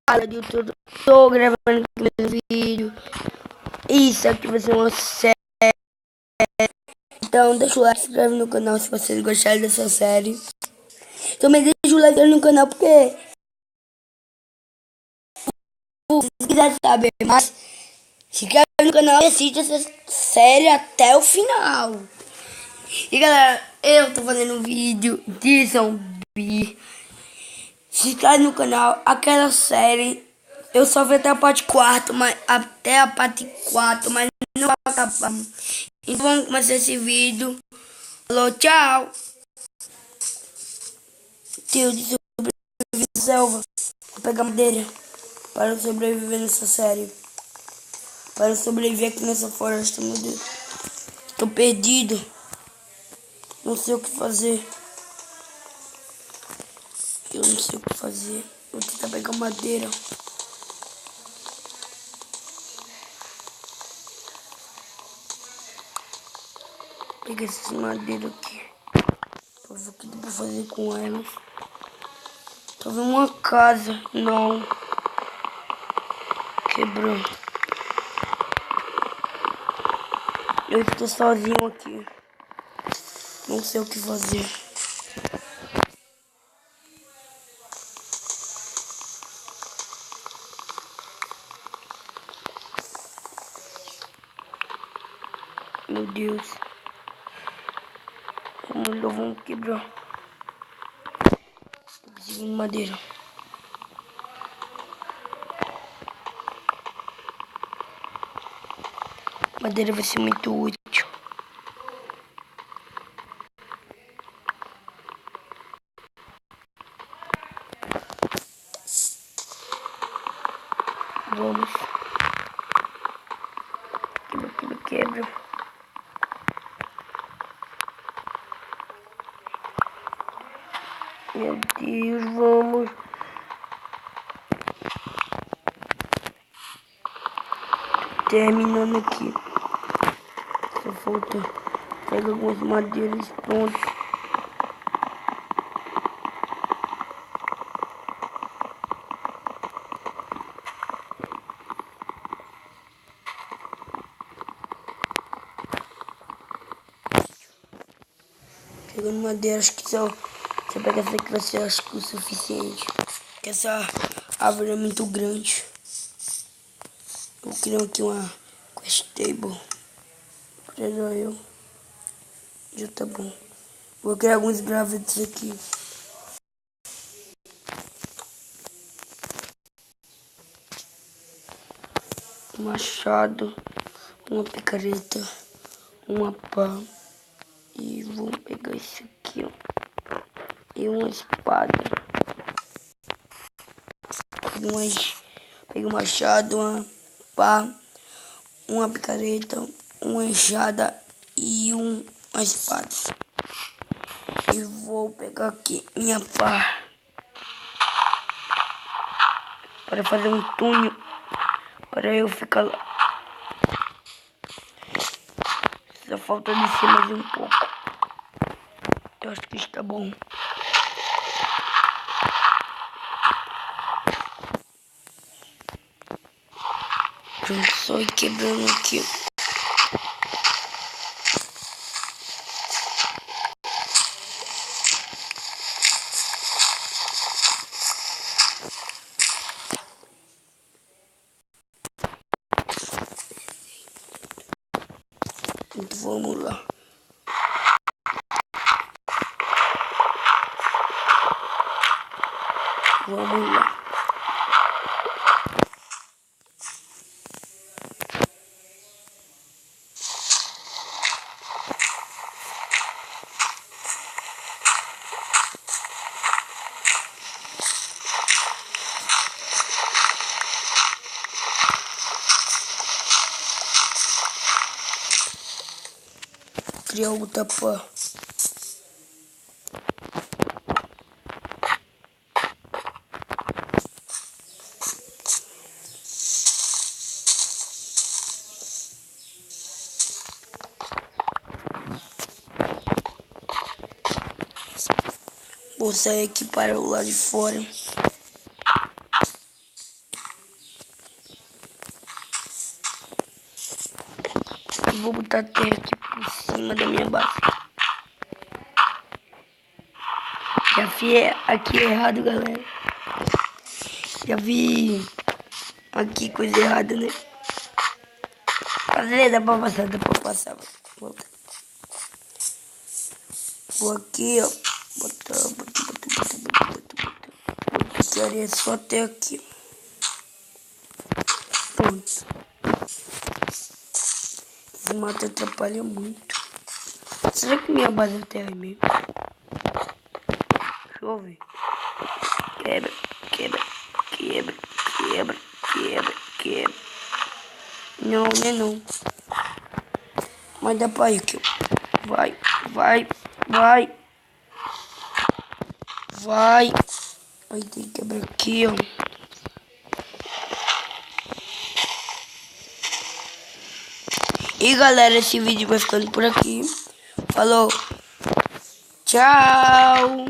Fala de YouTube, tô gravando meu vídeo. Isso aqui vai ser uma série. Então deixa o like, se inscreve no canal se vocês gostarem dessa série. Também deixa o like no canal porque se quiser saber mais, se inscreve no canal e assiste essa série até o final. E galera, eu tô fazendo um vídeo de zumbi. Se inscreve no canal, aquela série. Eu só vi até a parte 4, mas não vai acabar. Então vamos começar esse vídeo. Falou, tchau. Tio de sobreviver na selva. Vou pegar madeira para sobreviver nessa série. Para sobreviver aqui nessa floresta, meu Deus. Tô perdido. Não sei o que fazer. Eu não sei o que fazer. Vou tentar pegar madeira. Pega essas madeiras aqui. Pra ver o que dá pra fazer com elas. Tô vendo uma casa. Não. Quebrou. Eu estou sozinho aqui. Não sei o que fazer. Meu Deus. Vamos quebrar. Tô conseguindo madeira. Madeira vai ser muito útil. Vamos. Quebra. Meu Deus, vamos. Terminando aqui. Só falta pegar algumas madeiras, pronto. Pegando madeira, acho que só você pega essa aqui vai ser, acho que o suficiente. Porque essa árvore é muito grande. Eu vou criar aqui uma quest table. Pra eu. Já tá bom. Vou criar alguns gravetos aqui. Um machado, uma picareta, uma pá. E vou pegar isso aqui, ó. E uma espada. Peguei um machado, uma pá, uma picareta, uma enxada e uma espada. E vou pegar aqui minha pá para fazer um túnel para eu ficar lá. Só falta descer mais um pouco. Eu acho que está bom. Pronto, só ir quebrando aqui. Então vamos lá. Vamos lá. Criar outra pá. Vou sair aqui para o lado de fora. vou botar terra aqui por cima da minha base. Já vi aqui errado, galera. Já vi aqui coisa errada, né? Cadê? Dá pra passar, dá pra passar. Volta. Vou aqui, ó. Bota aqui, areia só até aqui. Pronto. Esse mato atrapalha muito. Será que minha base é terra mesmo? Deixa eu ver. Quebra, quebra, quebra, quebra, quebra, quebra. Não, né não. Mas dá pra ir aqui, ó. Vai, vai, vai. Vai. Aí tem que quebrar aqui, ó. E galera, esse vídeo vai ficando por aqui. Falou. Tchau.